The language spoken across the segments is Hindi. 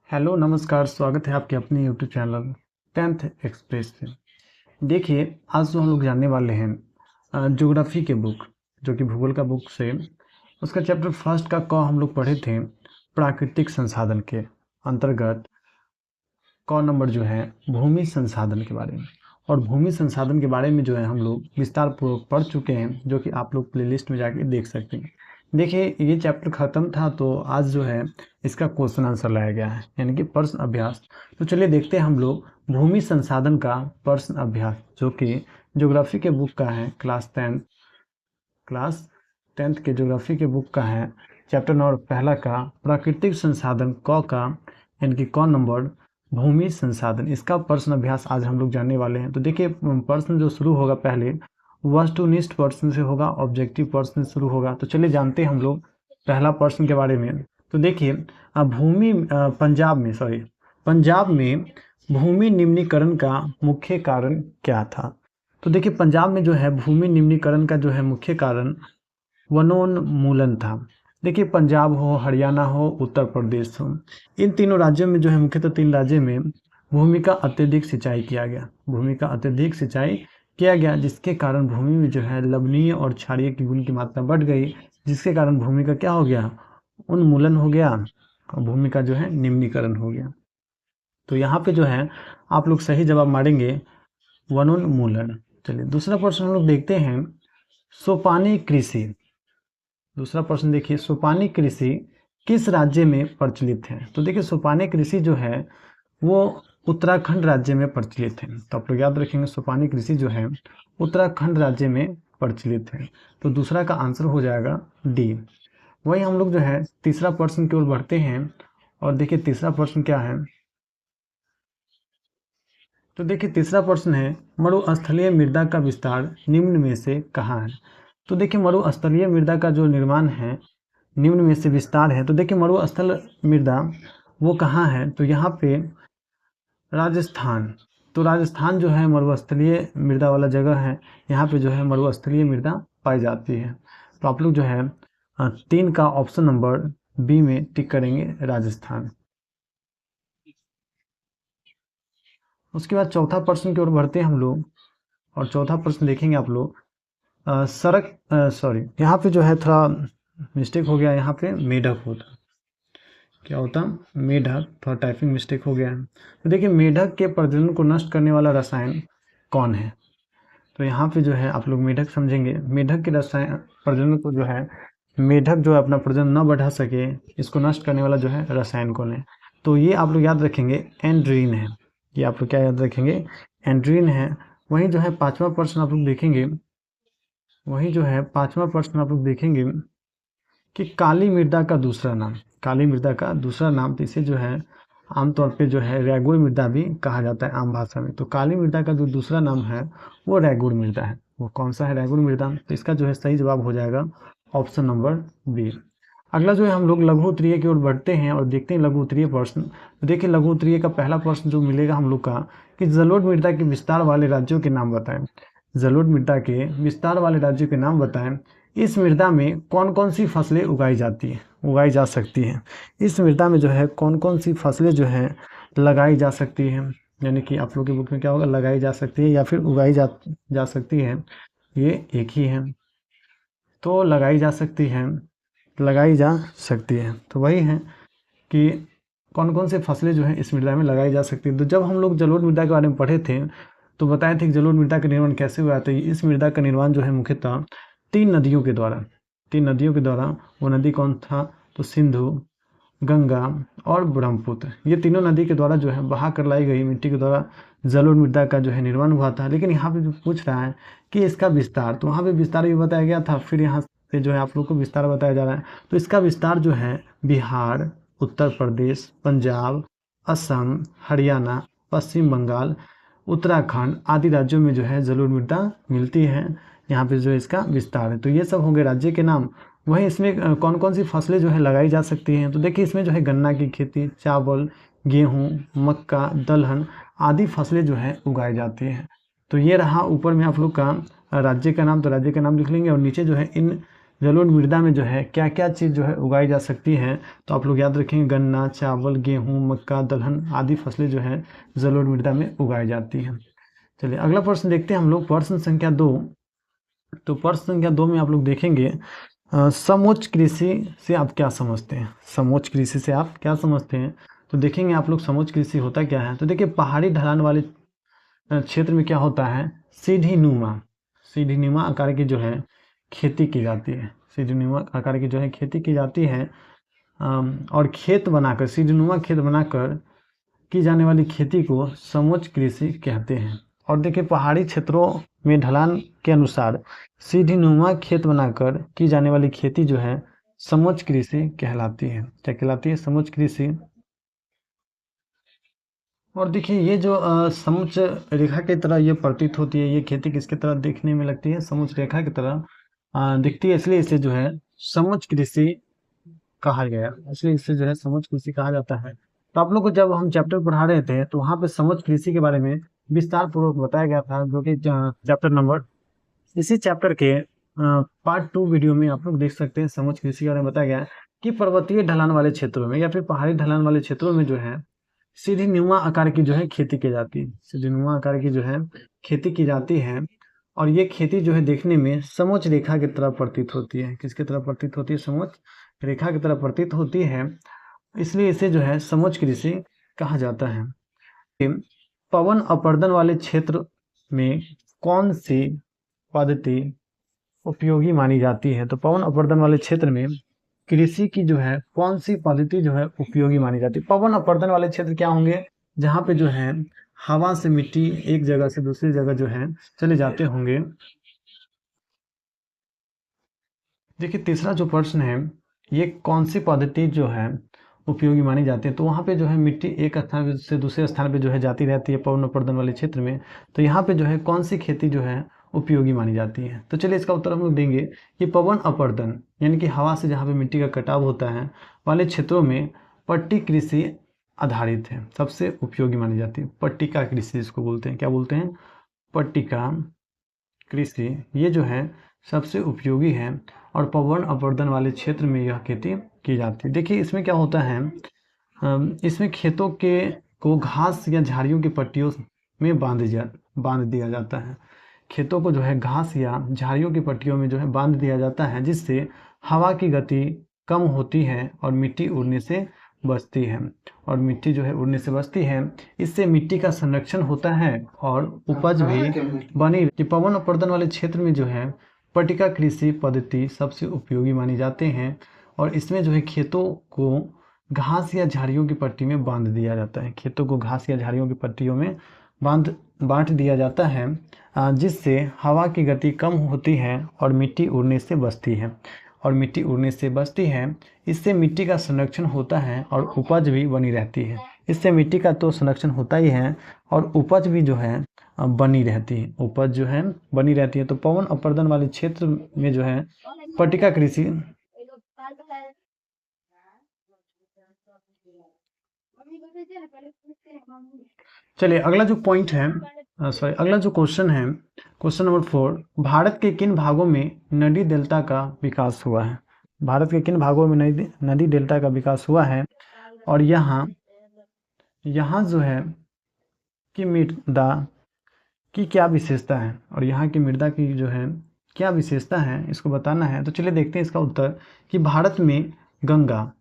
हेलो नमस्कार, स्वागत है आपके अपने यूट्यूब चैनल 10th एक्सप्रेस पे। देखिए, आज जो हम लोग जानने वाले हैं ज्योग्राफी के बुक, जो कि भूगोल का बुक से उसका चैप्टर फर्स्ट का क हम लोग पढ़े थे। प्राकृतिक संसाधन के अंतर्गत क नंबर जो है भूमि संसाधन के बारे में, और भूमि संसाधन के बारे में जो है हम लोग विस्तार पूर्वक पढ़ चुके हैं, जो कि आप लोग प्लेलिस्ट में जाके देख सकते हैं। देखिए, ये चैप्टर ख़त्म था तो आज जो है इसका क्वेश्चन आंसर लाया गया है, यानी कि प्रश्न अभ्यास। तो चलिए देखते हैं हम लोग भूमि संसाधन का प्रश्न अभ्यास, जो कि ज्योग्राफी के बुक का है। क्लास 10th के ज्योग्राफी के बुक का है, चैप्टर नंबर पहला का प्राकृतिक संसाधन क का, यानी कि क नंबर भूमि संसाधन, इसका प्रश्न अभ्यास आज हम लोग जानने वाले हैं। तो देखिए, प्रश्न जो शुरू होगा पहले वस्तुनिष्ठ प्रश्न से होगा, ऑब्जेक्टिव प्रश्न से शुरू होगा। तो चलिए जानते हैं हम लोग पहला प्रश्न के बारे में। तो देखिए, पंजाब में भूमि निम्नीकरण का मुख्य कारण क्या था? तो देखिए, पंजाब में जो है भूमि निम्नीकरण का जो है मुख्य कारण वनोन्मूलन था। देखिए, पंजाब हो, हरियाणा हो, उत्तर प्रदेश हो, इन तीनों राज्यों में जो है मुख्यतः तीन राज्यों में भूमि का अत्यधिक सिंचाई किया गया, जिसके कारण भूमि में जो है लवणीय और क्षारीय की गुण की मात्रा बढ़ गई, जिसके कारण भूमि का क्या हो गया, उन्मूलन हो गया, और भूमि का जो है निम्नीकरण हो गया। तो यहाँ पे जो है आप लोग सही जवाब मारेंगे वनोन्मूलन। चलिए दूसरा प्रश्न हम लोग देखते हैं, सोपानी कृषि। दूसरा प्रश्न देखिए, सोपानी कृषि किस राज्य में प्रचलित है? तो देखिए, सोपानी कृषि जो है वो उत्तराखंड राज्य में प्रचलित है। तो आप लोग याद रखेंगे, सोपानी कृषि जो है उत्तराखंड राज्य में प्रचलित है। तो दूसरा का आंसर हो जाएगा डी। वही हम लोग जो है तीसरा प्रश्न की ओर बढ़ते हैं, और देखिए तीसरा प्रश्न क्या है। तो देखिए तीसरा प्रश्न है, मरुस्थलीय मृदा का विस्तार निम्न में से कहाँ है? तो देखिए, मरुस्थलीय मृदा का जो निर्माण है, निम्न में से विस्तार है। तो देखिए, मरुस्थल मृदा वो कहाँ है? तो यहाँ पे राजस्थान। तो राजस्थान जो है मरुस्थलीय मृदा वाला जगह है, यहाँ पे जो है मरुस्थलीय मृदा पाई जाती है। तो आप लोग जो है 3 का ऑप्शन नंबर बी में टिक करेंगे, राजस्थान। उसके बाद चौथा प्रश्न की ओर बढ़ते हैं हम लोग, और चौथा प्रश्न देखेंगे आप लोग, यहाँ पे जो है थोड़ा मिस्टेक हो गया, यहाँ पे मेढक होता, क्या होता, मेढक, थोड़ा टाइपिंग मिस्टेक हो गया है। तो देखिए, मेढक के प्रजनन को नष्ट करने वाला रसायन कौन है? तो यहाँ पे जो है आप लोग मेढक समझेंगे, मेढक के रसायन प्रजनन को जो है, मेढक जो है अपना प्रजनन न बढ़ा सके, इसको नष्ट करने वाला जो है रसायन कौन है? तो ये आप लोग याद रखेंगे, एंड्रीन है। ये आप लोग क्या याद रखेंगे, एंड्रीन है। वहीं जो है पांचवा प्रश्न आप लोग देखेंगे कि काली मृदा का दूसरा नाम, तो इसे जो है आमतौर पे जो है रेगुड़ मृदा भी कहा जाता है आम भाषा में। तो काली मृदा का जो दूसरा नाम है वो रेगुड़ मृदा है। वो कौन सा है, रेगुड़ मृदा? तो इसका जो है सही जवाब हो जाएगा ऑप्शन नंबर बी। अगला जो है हम लोग लघु उत्तरीय की ओर बढ़ते हैं और देखते हैं लघु उत्तरीय प्रश्न। तो देखिए, लघु उत्तरीय का पहला प्रश्न जो मिलेगा हम लोग का, कि जलोढ़ मृदा के विस्तार वाले राज्यों के नाम बताएं। जलोढ़ मृदा के विस्तार वाले राज्यों के नाम बताएं। इस मृदा में कौन कौन सी फसलें उगाई जा सकती हैं? इस मृदा में जो है कौन कौन सी फसलें जो है लगाई जा सकती हैं, यानी कि आप लोग की बुक में क्या होगा, लगाई जा सकती है या फिर उगाई जा सकती है, ये एक ही है। तो लगाई जा सकती है, तो वही है कि कौन कौन से फसलें जो है इस मृदा में लगाई जा सकती है। तो जब हम लोग जलोढ़ मृदा के बारे में पढ़े थे तो बताए थे कि जलोढ़ मृदा का निर्माण कैसे हुआ। तो इस मृदा का निर्माण जो है मुख्यतः 3 नदियों के द्वारा। वो नदी कौन था? तो सिंधु, गंगा और ब्रह्मपुत्र, ये तीनों नदी के द्वारा जो है बहा कर लाई गई मिट्टी के द्वारा जलोढ़ मृदा का जो है निर्माण हुआ था। लेकिन यहाँ पे जो पूछ रहा है कि इसका विस्तार, तो वहाँ पे विस्तार भी बताया गया था, फिर यहाँ से जो है आप लोग को विस्तार बताया जा रहा है। तो इसका विस्तार जो है बिहार, उत्तर प्रदेश, पंजाब, असम, हरियाणा, पश्चिम बंगाल, उत्तराखंड आदि राज्यों में जो है जलोढ़ मृदा मिलती है। यहाँ पे जो इसका विस्तार है। तो ये सब होंगे राज्य के नाम। वहीं इसमें कौन कौन सी फसलें जो है लगाई जा सकती हैं? तो देखिए, इसमें जो है गन्ना की खेती, चावल, गेहूँ, मक्का, दलहन आदि फसलें जो है उगाई जाती हैं। तो ये रहा ऊपर में आप लोग का राज्य का नाम। तो राज्य का नाम लिख लेंगे, और नीचे जो है इन जलोढ़ मृदा में जो है क्या क्या चीज़ जो है उगाई जा सकती है, तो आप लोग याद रखेंगे गन्ना, चावल, गेहूँ, मक्का, दलहन आदि फसलें जो है जलोढ़ मृदा में उगाई जाती हैं। चलिए अगला प्रश्न देखते हैं हम लोग, प्रश्न संख्या 2। तो प्रश्न संख्या 2 में आप लोग देखेंगे समोच्च कृषि से आप क्या समझते हैं। समोच्च कृषि से आप क्या समझते हैं, तो देखेंगे आप लोग समोच्च कृषि होता क्या है। तो देखिए पहाड़ी ढलान वाले क्षेत्र में क्या होता है, सीढ़ी नुमा आकार की जो है खेती की जाती है। सीढ़ी नुमा आकार की जो है खेती की जाती है और खेत बनाकर, सीढ़ीनुमा खेत बनाकर की जाने वाली खेती को समोच्च कृषि कहते हैं। और देखिए पहाड़ी क्षेत्रों में ढलान के अनुसार सीढ़ीनुमा खेत बनाकर की जाने वाली खेती जो है समोच्च कृषि कहलाती है। क्या कहलाती है, समोच्च कृषि। और देखिए ये जो समोच्च रेखा की तरह ये प्रतीत होती है, ये खेती किसकी तरह देखने में लगती है, समोच्च रेखा की तरह दिखती है, इसलिए इसे जो है समोच्च कृषि कहा गया, इसलिए इसे जो है समोच्च कृषि कहा जाता है। तो आप लोग को जब हम चैप्टर पढ़ा रहे थे तो वहाँ पे समोच्च कृषि के बारे में विस्तार पूर्वक बताया गया था, जो कि चैप्टर नंबर, इसी चैप्टर के पार्ट 2 वीडियो में आप लोग देख सकते हैं। समोच्च कृषि के बारे में बताया गया है कि पर्वतीय ढलान वाले क्षेत्रों में या फिर पहाड़ी ढलान वाले क्षेत्रों में जो है सीढ़ीनुमा आकार की जो है खेती की जाती है, सीढ़ीनुमा आकार की जो है खेती की जाती है। और ये खेती जो है देखने में समोच्च रेखा की तरह प्रतीत होती है। किसकी तरह प्रतीत होती है, समोच्च रेखा की तरह प्रतीत होती है, इसलिए इसे जो है समोच्च कृषि कहा जाता है। पवन अपर्दन वाले क्षेत्र में कौन सी पद्धति उपयोगी मानी जाती है, तो पवन अपर्दन वाले क्षेत्र में कृषि की जो है कौन सी पद्धति जो है उपयोगी मानी जाती है। पवन अपर्दन वाले क्षेत्र क्या होंगे, जहाँ पे जो है हवा से मिट्टी एक जगह से दूसरी जगह जो है चले जाते होंगे। देखिए तीसरा जो प्रश्न है, ये कौन सी पद्धति जो है उपयोगी मानी जाती है, तो वहाँ पे जो है मिट्टी एक स्थान से दूसरे स्थान पे जो है जाती रहती है पवन अपर्दन वाले क्षेत्र में। तो यहाँ पे जो है कौन सी खेती जो है उपयोगी मानी जाती है, तो चलिए इसका उत्तर हम लोग देंगे कि पवन अपर्दन यानी कि हवा से जहाँ पे मिट्टी का कटाव होता है वाले क्षेत्रों में पट्टी कृषि आधारित है, सबसे उपयोगी मानी जाती है। पट्टिका कृषि इसको बोलते हैं, क्या बोलते हैं, पट्टिका कृषि, ये जो है सबसे उपयोगी है और पवन अपर्दन वाले क्षेत्र में यह खेती की जाती है। देखिए इसमें क्या होता है, इसमें खेतों के को घास या झाड़ियों की पट्टियों में बांध दिया जाता है। खेतों को जो है घास या झाड़ियों की पट्टियों में जो है बांध दिया जाता है, जिससे हवा की गति कम होती है और मिट्टी उड़ने से बचती है। और मिट्टी जो है उड़ने से बचती है, इससे मिट्टी का संरक्षण होता है और उपज भी बनी। कि पवन अपर्दन वाले क्षेत्र में जो है पट्टिका कृषि पद्धति सबसे उपयोगी मानी जाते हैं और इसमें जो है खेतों को घास या झाड़ियों की पट्टी में बांध दिया जाता है। खेतों को घास या झाड़ियों की पट्टियों में बांट दिया जाता है, जिससे हवा की गति कम होती है और मिट्टी उड़ने से बचती है। इससे मिट्टी का संरक्षण होता है और उपज भी बनी रहती है। इससे मिट्टी का तो संरक्षण होता ही है और उपज भी जो है बनी रहती है, तो पवन अपर्दन वाले क्षेत्र में जो है पट्टिका कृषि। चलिए अगला जो पॉइंट है, अगला जो क्वेश्चन है, क्वेश्चन नंबर 4, भारत के किन भागों में नदी डेल्टा का विकास हुआ है। भारत के किन भागों में नदी डेल्टा का विकास हुआ है और यहाँ जो है कि मृदा की क्या विशेषता है और यहाँ की मृदा की जो है क्या विशेषता है, इसको बताना है। तो चलिए देखते हैं इसका उत्तर कि भारत में गंगा,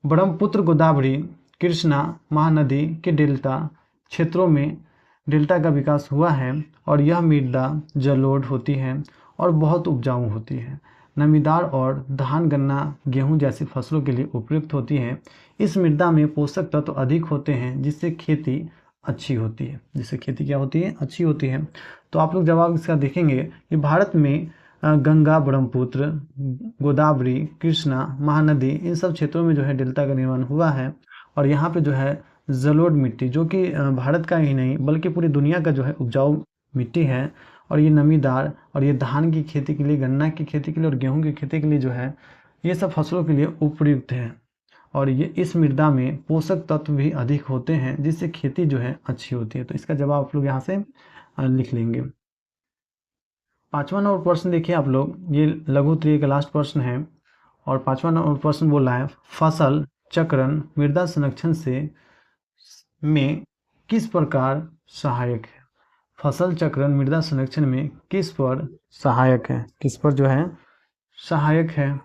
ब्रह्मपुत्र, गोदावरी, कृष्णा महानदी के डेल्टा क्षेत्रों में डेल्टा का विकास हुआ है और यह मृदा जलोढ़ होती है और बहुत उपजाऊ होती है। नमीदार और धान, गन्ना, गेहूं जैसी फसलों के लिए उपयुक्त होती है। इस मृदा में पोषक तत्व अधिक होते हैं, जिससे खेती अच्छी होती है। अच्छी होती है। तो आप लोग जवाब इसका देखेंगे कि भारत में गंगा, ब्रह्मपुत्र, गोदावरी, कृष्णा, महानदी, इन सब क्षेत्रों में जो है डेल्टा का निर्माण हुआ है और यहाँ पे जो है जलोढ़ मिट्टी, जो कि भारत का ही नहीं बल्कि पूरी दुनिया का जो है उपजाऊ मिट्टी है और ये नमीदार और ये धान की खेती के लिए, गन्ना की खेती के लिए और गेहूं की खेती के लिए जो है ये सब फसलों के लिए उपयुक्त है और ये इस मृदा में पोषक तत्व भी अधिक होते हैं, जिससे खेती जो है अच्छी होती है। तो इसका जवाब आप लोग यहाँ से लिख लेंगे। 5वां नंबर प्रश्न देखिए आप लोग, ये लघु उत्तरीय का लास्ट प्रश्न है और 5वां नंबर प्रश्न बोल रहा है फसल चक्रण मृदा संरक्षण से में किस प्रकार सहायक है। फसल चक्रण मृदा संरक्षण में किस पर सहायक है, किस पर जो है सहायक है।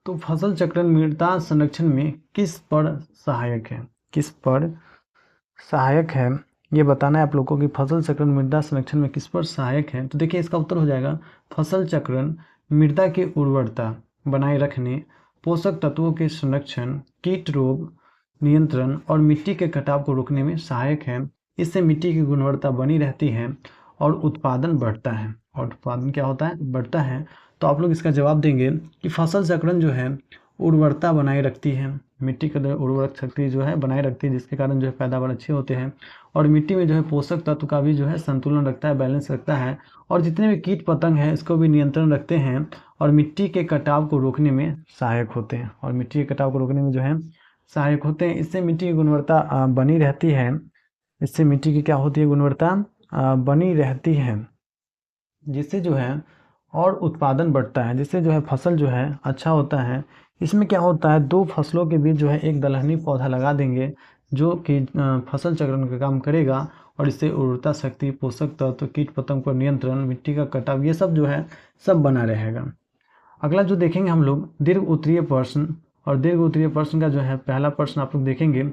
तो फसल चक्रण मृदा संरक्षण में किस पर सहायक है, किस पर सहायक है, ये बताना है आप लोगों को कि फसल चक्रण मृदा संरक्षण में किस पर सहायक है। तो देखिए इसका उत्तर हो जाएगा फसल चक्रण मृदा की उर्वरता बनाए रखने, पोषक तत्वों के संरक्षण, कीट रोग नियंत्रण और मिट्टी के कटाव को रोकने में सहायक है। इससे मिट्टी की गुणवत्ता बनी रहती है और उत्पादन बढ़ता है। और उत्पादन क्या होता है, बढ़ता है। तो आप लोग इसका जवाब देंगे कि फसल चक्रण जो है उर्वरता बनाए रखती है, मिट्टी के उर्वरक शक्ति जो है बनाए रखती है, जिसके कारण जो है पैदावार अच्छे होते हैं और मिट्टी में जो है पोषक तत्व का भी जो है संतुलन रखता है, बैलेंस रखता है और जितने भी कीट पतंग हैं इसको भी नियंत्रण रखते हैं और मिट्टी के कटाव को रोकने में सहायक होते हैं, और मिट्टी के कटाव को रोकने में जो है सहायक होते हैं। इससे मिट्टी की गुणवत्ता बनी रहती है, इससे मिट्टी की क्या होती है, गुणवत्ता बनी रहती है, जिससे जो है और उत्पादन बढ़ता है, जिससे जो है फसल जो है अच्छा होता है। इसमें क्या होता है, दो फसलों के बीच जो है एक दलहनी पौधा लगा देंगे जो कि फसल चक्रण का काम करेगा और इससे उर्वरता शक्ति, पोषक तत्व, कीट पतंग पर नियंत्रण, मिट्टी का कटाव, ये सब जो है सब बना रहेगा। अगला जो देखेंगे हम लोग दीर्घ उत्तरीय प्रश्न, और दीर्घ उत्तरीय प्रश्न का जो है पहला प्रश्न आप लोग देखेंगे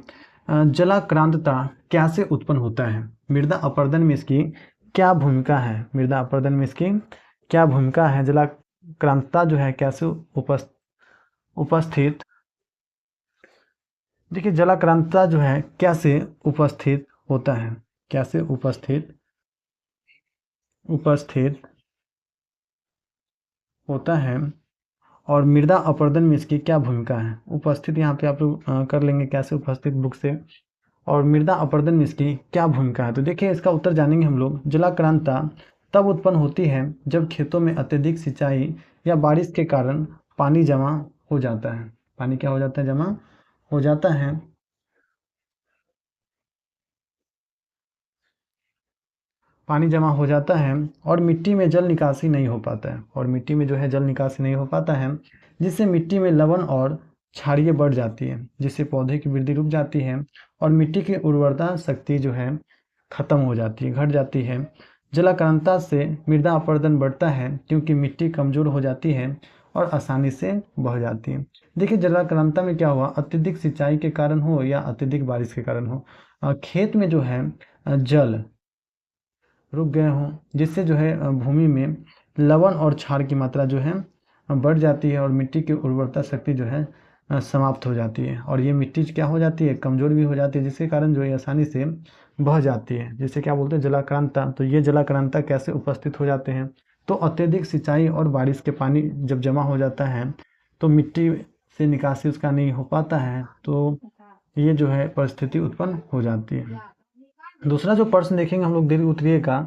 जलाक्रांतता कैसे उत्पन्न होता है, मृदा अपरदन में इसकी क्या भूमिका है, मृदा अपरदन में इसकी क्या भूमिका है, जलाक्रांतता जो है कैसे उपस्थित। देखिए जलाक्रांतता जो है कैसे उपस्थित होता है, कैसे उपस्थित होता है और मृदा अपरदन में इसकी क्या भूमिका है। उपस्थित यहाँ पे आप लोग कर लेंगे कैसे उपस्थित बुक से, और मृदा अपरदन में इसकी क्या भूमिका है। तो देखिए इसका उत्तर जानेंगे हम लोग। जलाक्रांतता तब उत्पन्न होती है जब खेतों में अत्यधिक सिंचाई या बारिश के कारण पानी जमा हो जाता है, पानी क्या हो जाता है, जमा हो जाता है। पानी जमा हो जाता है और मिट्टी में जल निकासी नहीं हो पाता है, और मिट्टी में जो है जल निकासी नहीं हो पाता है, जिससे मिट्टी में लवण और क्षारीय बढ़ जाती है, जिससे पौधे की वृद्धि रुक जाती है और मिट्टी की उर्वरता शक्ति जो है खत्म हो जाती है, घट जाती है। जलाक्रांतता से मृदा अपरदन बढ़ता है क्योंकि मिट्टी कमजोर हो जाती है और आसानी से बह जाती है। देखिए जलाक्रांतता में क्या हुआ, अत्यधिक सिंचाई के कारण हो या अत्यधिक बारिश के कारण हो, खेत में जो है जल रुक गए हों, जिससे जो है भूमि में लवण और क्षार की मात्रा जो है बढ़ जाती है और मिट्टी की उर्वरता शक्ति जो है समाप्त हो जाती है, और ये मिट्टी क्या हो जाती है, कमज़ोर भी हो जाती है, जिसके कारण जो है आसानी से बह जाती है, जिसे क्या बोलते हैं, जलाक्रांतता। तो ये जलाक्रांतता कैसे उपस्थित हो जाते हैं, तो अत्यधिक सिंचाई और बारिश के पानी जब जमा हो जाता है तो मिट्टी से निकासी उसका नहीं हो पाता है, तो ये जो है परिस्थिति उत्पन्न हो जाती है। दूसरा जो प्रश्न देखेंगे हम लोग दीर्घ उत्तरीय का,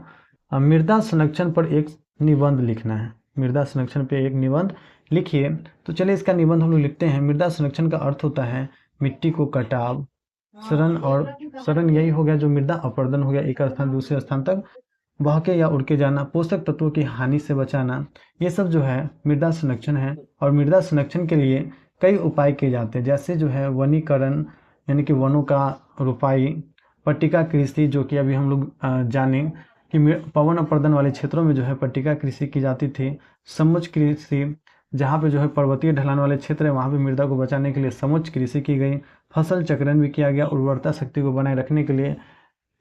मृदा संरक्षण पर एक निबंध लिखना है, मृदा संरक्षण पे एक निबंध लिखिए। तो चलिए इसका निबंध हम लोग लिखते हैं। मृदा संरक्षण का अर्थ होता है मिट्टी को कटाव, सड़न, और सड़न यही हो गया जो मृदा अपरदन हो गया, एक स्थान दूसरे स्थान तक बह के या उड़ के जाना, पोषक तत्वों की हानि से बचाना, ये सब जो है मृदा संरक्षण है। और मृदा संरक्षण के लिए कई उपाय किए जाते हैं, जैसे जो है वनीकरण यानी कि वनों का रोपाई, पट्टिका कृषि जो कि अभी हम लोग जाने कि पवन अपरदन वाले क्षेत्रों में जो है पट्टिका कृषि की जाती थी, समुच्च कृषि, जहाँ पे जो है पर्वतीय ढलान वाले क्षेत्र है वहाँ पे मृदा को बचाने के लिए समुच्च कृषि की गई, फसल चक्रण भी किया गया उर्वरता शक्ति को बनाए रखने के लिए,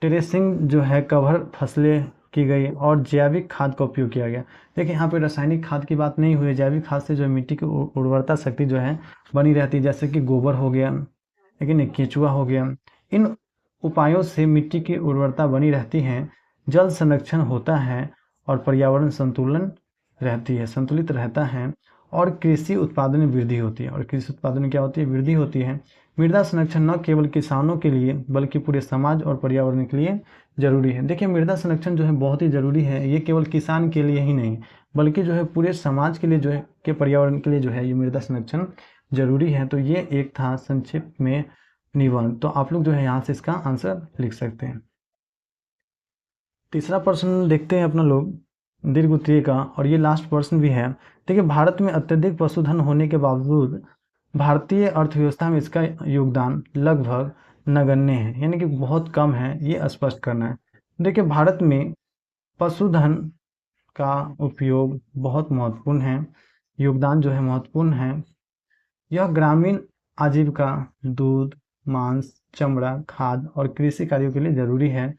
टेरेसिंग जो है कवर फसलें की गई, और जैविक खाद का उपयोग किया गया। देखिए यहाँ पे रासायनिक खाद की बात नहीं हुई, जैविक खाद से जो है मिट्टी की उर्वरता शक्ति जो है बनी रहती है, जैसे कि गोबर हो गया, लेकिन केंचुआ हो गया। इन उपायों से मिट्टी की उर्वरता बनी रहती है, जल संरक्षण होता है और पर्यावरण संतुलित रहता है, और कृषि उत्पादन में वृद्धि होती है। और कृषि उत्पादन में क्या होती है, वृद्धि होती है। मृदा संरक्षण न केवल किसानों के लिए बल्कि पूरे समाज और पर्यावरण के लिए जरूरी है। देखिए मृदा संरक्षण जो है बहुत ही जरूरी है, ये केवल किसान के लिए ही नहीं बल्कि जो है पूरे समाज के लिए जो है के पर्यावरण के लिए जो है ये मृदा संरक्षण जरूरी है। तो ये एक था संक्षिप्त में निबंध। तो आप लोग जो है यहाँ से इसका आंसर लिख सकते हैं। तीसरा प्रश्न देखते हैं अपना लोग दीर्घ उत्तरीय का, और ये लास्ट प्रश्न भी है। देखिए, भारत में अत्यधिक पशुधन होने के बावजूद भारतीय अर्थव्यवस्था में इसका योगदान लगभग नगण्य है, यानी कि बहुत कम है, ये स्पष्ट करना है। देखिए, भारत में पशुधन का उपयोग बहुत महत्वपूर्ण है, योगदान जो है महत्वपूर्ण है। यह ग्रामीण आजीविका, दूध, मांस, चमड़ा, खाद और कृषि कार्यों के लिए जरूरी है,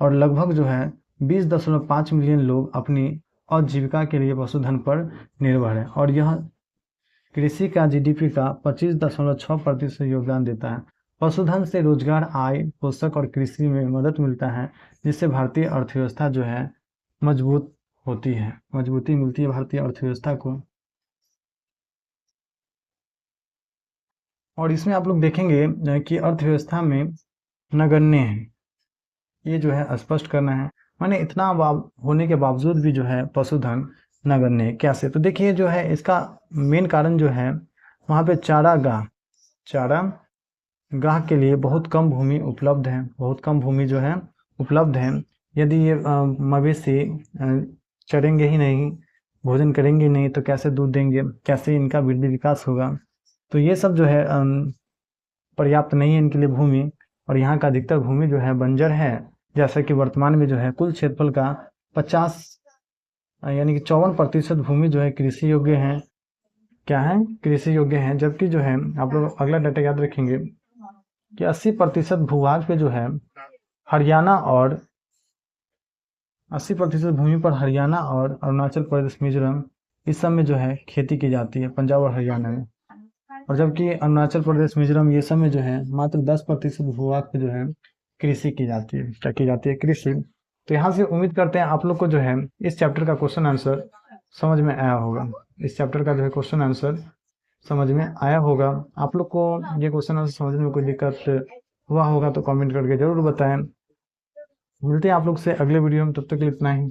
और लगभग जो है 20.5 मिलियन लोग अपनी आजीविका के लिए पशुधन पर निर्भर है, और यह कृषि का जीडीपी का 25.6% योगदान देता है। पशुधन से रोजगार, आय, पोषक और कृषि में मदद मिलता है, जिससे भारतीय अर्थव्यवस्था जो है मजबूत होती है, मजबूती मिलती है भारतीय अर्थव्यवस्था को। और इसमें आप लोग देखेंगे कि अर्थव्यवस्था में नगण्य है, ये जो है स्पष्ट करना है। माने इतना होने के बावजूद भी जो है पशुधन नगण्य है। कैसे? तो देखिए, जो है इसका मेन कारण जो है वहाँ पे चारागाह के लिए बहुत कम भूमि उपलब्ध है, बहुत कम भूमि जो है उपलब्ध है। यदि ये मवेशी चरेंगे ही नहीं, भोजन करेंगे नहीं, तो कैसे दूध देंगे, कैसे इनका वृद्धि विकास होगा? तो ये सब जो है पर्याप्त नहीं है इनके लिए भूमि, और यहाँ का अधिकतर भूमि जो है बंजर है। जैसा कि वर्तमान में जो है कुल क्षेत्रफल का 50 यानी कि 54% भूमि जो है कृषि योग्य है। क्या है? कृषि योग्य है। जबकि जो है आप लोग अगला डाटा याद रखेंगे कि 80% भूभाग पे जो है हरियाणा और 80% भूमि पर हरियाणा और अरुणाचल प्रदेश, मिजोरम, इस सब में जो है खेती की जाती है, पंजाब और हरियाणा में। और जबकि अरुणाचल प्रदेश, मिजोरम, ये सब में जो है मात्र 10% भूभाग पे जो है कृषि की जाती है। क्या की जाती है? कृषि। तो यहाँ से उम्मीद करते हैं आप लोग को जो है इस चैप्टर का क्वेश्चन आंसर समझ में आया होगा। इस चैप्टर का जो है क्वेश्चन आंसर समझ में आया होगा। आप लोग को ये क्वेश्चन आंसर समझने में कोई दिक्कत हुआ होगा तो कमेंट करके जरूर बताएं। मिलते हैं आप लोग से अगले वीडियो में, तब तक के लिए इतना ही।